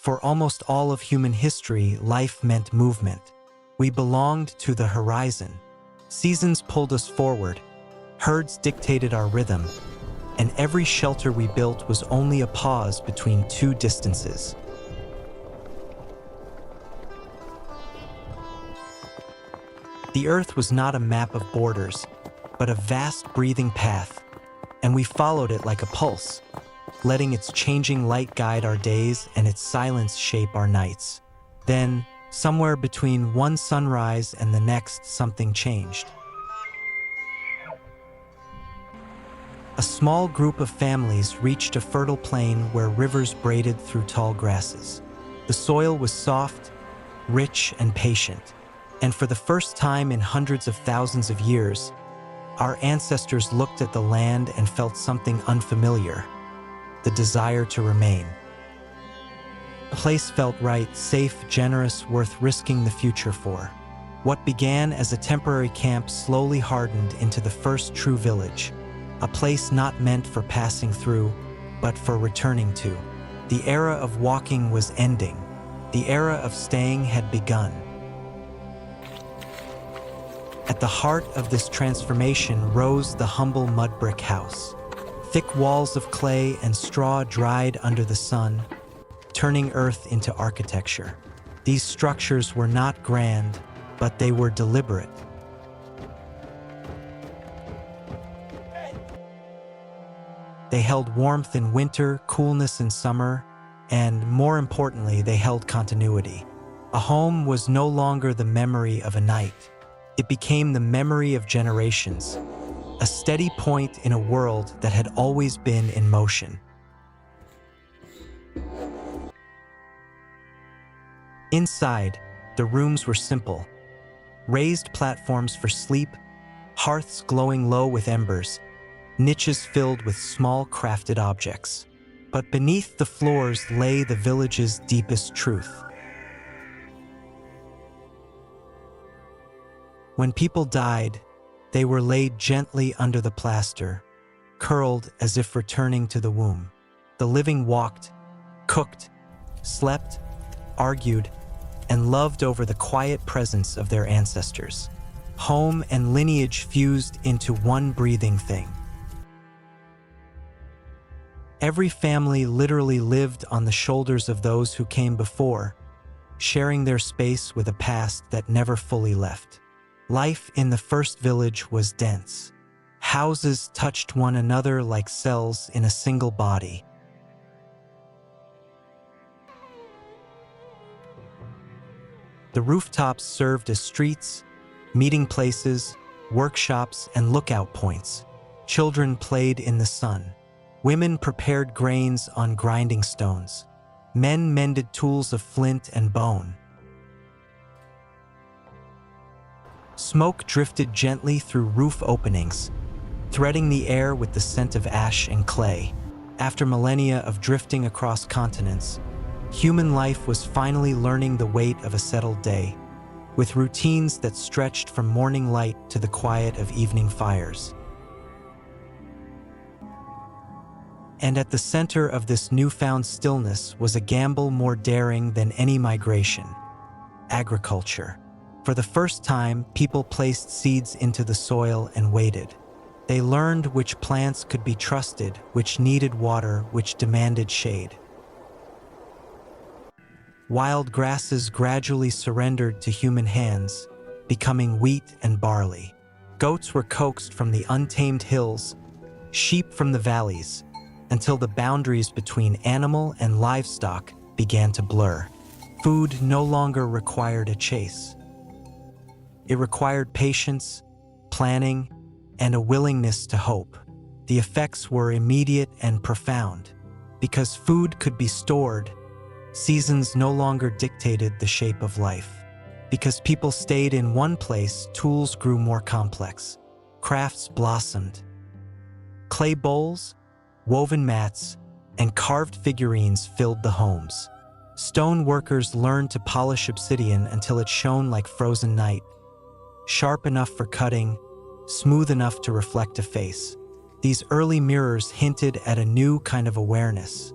For almost all of human history, life meant movement. We belonged to the horizon. Seasons pulled us forward, herds dictated our rhythm, and every shelter we built was only a pause between two distances. The earth was not a map of borders, but a vast breathing path, and we followed it like a pulse, letting its changing light guide our days and its silence shape our nights. Then, somewhere between one sunrise and the next, something changed. A small group of families reached a fertile plain where rivers braided through tall grasses. The soil was soft, rich, and patient, and for the first time in hundreds of thousands of years, our ancestors looked at the land and felt something unfamiliar: the desire to remain. The place felt right, safe, generous, worth risking the future for. What began as a temporary camp slowly hardened into the first true village, a place not meant for passing through, but for returning to. The era of walking was ending. The era of staying had begun. At the heart of this transformation rose the humble mud brick house. Thick walls of clay and straw dried under the sun, turning earth into architecture. These structures were not grand, but they were deliberate. They held warmth in winter, coolness in summer, and, more importantly, they held continuity. A home was no longer the memory of a night. It became the memory of generations, a steady point in a world that had always been in motion. Inside, the rooms were simple. Raised platforms for sleep, hearths glowing low with embers, niches filled with small crafted objects. But beneath the floors lay the village's deepest truth. When people died, they were laid gently under the plaster, curled as if returning to the womb. The living walked, cooked, slept, argued, and loved over the quiet presence of their ancestors. Home and lineage fused into one breathing thing. Every family literally lived on the shoulders of those who came before, sharing their space with a past that never fully left. Life in the first village was dense. Houses touched one another like cells in a single body. The rooftops served as streets, meeting places, workshops, and lookout points. Children played in the sun. Women prepared grains on grinding stones. Men mended tools of flint and bone. Smoke drifted gently through roof openings, threading the air with the scent of ash and clay. After millennia of drifting across continents, human life was finally learning the weight of a settled day, with routines that stretched from morning light to the quiet of evening fires. And at the center of this newfound stillness was a gamble more daring than any migration: agriculture. For the first time, people placed seeds into the soil and waited. They learned which plants could be trusted, which needed water, which demanded shade. Wild grasses gradually surrendered to human hands, becoming wheat and barley. Goats were coaxed from the untamed hills, sheep from the valleys, until the boundaries between animal and livestock began to blur. Food no longer required a chase. It required patience, planning, and a willingness to hope. The effects were immediate and profound. Because food could be stored, seasons no longer dictated the shape of life. Because people stayed in one place, tools grew more complex. Crafts blossomed. Clay bowls, woven mats, and carved figurines filled the homes. Stone workers learned to polish obsidian until it shone like frozen night, sharp enough for cutting, smooth enough to reflect a face. These early mirrors hinted at a new kind of awareness,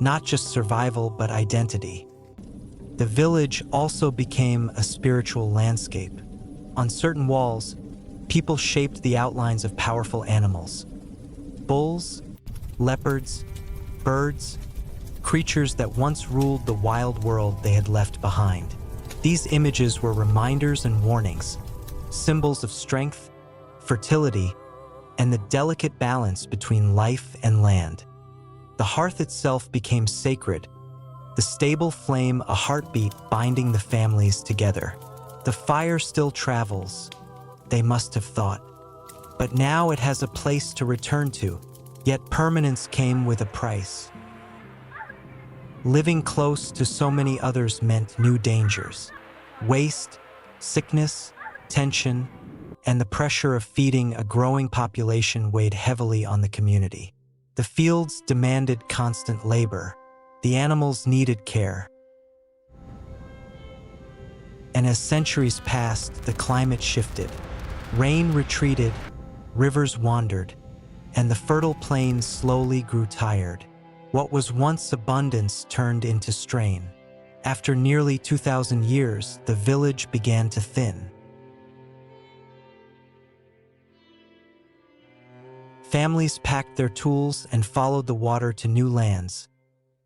not just survival but identity. The village also became a spiritual landscape. On certain walls, people shaped the outlines of powerful animals. Bulls, leopards, birds, creatures that once ruled the wild world they had left behind. These images were reminders and warnings, symbols of strength, fertility, and the delicate balance between life and land. The hearth itself became sacred, the stable flame a heartbeat binding the families together. The fire still travels, they must have thought, but now it has a place to return to, yet permanence came with a price. Living close to so many others meant new dangers. Waste, sickness, tension, and the pressure of feeding a growing population weighed heavily on the community. The fields demanded constant labor. The animals needed care. And as centuries passed, the climate shifted. Rain retreated, rivers wandered, and the fertile plains slowly grew tired. What was once abundance turned into strain. After nearly 2,000 years, the village began to thin. Families packed their tools and followed the water to new lands,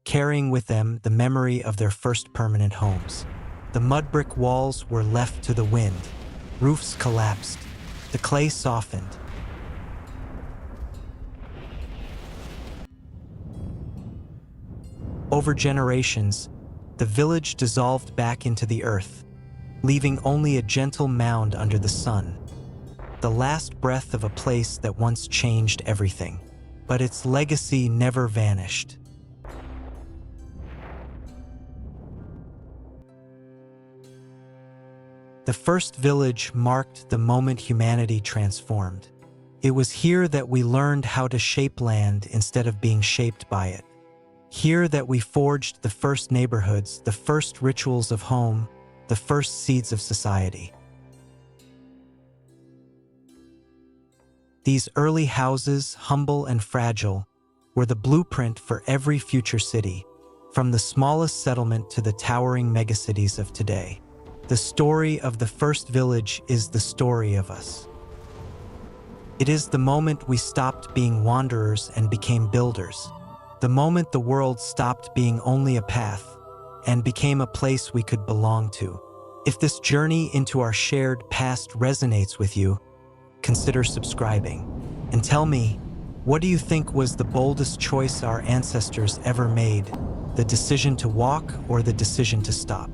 carrying with them the memory of their first permanent homes. The mud brick walls were left to the wind. Roofs collapsed. The clay softened. Over generations, the village dissolved back into the earth, leaving only a gentle mound under the sun. The last breath of a place that once changed everything, but its legacy never vanished. The first village marked the moment humanity transformed. It was here that we learned how to shape land instead of being shaped by it. Here that we forged the first neighborhoods, the first rituals of home, the first seeds of society. These early houses, humble and fragile, were the blueprint for every future city, from the smallest settlement to the towering megacities of today. The story of the first village is the story of us. It is the moment we stopped being wanderers and became builders. The moment the world stopped being only a path and became a place we could belong to. If this journey into our shared past resonates with you, consider subscribing. And tell me, what do you think was the boldest choice our ancestors ever made? The decision to walk or the decision to stop?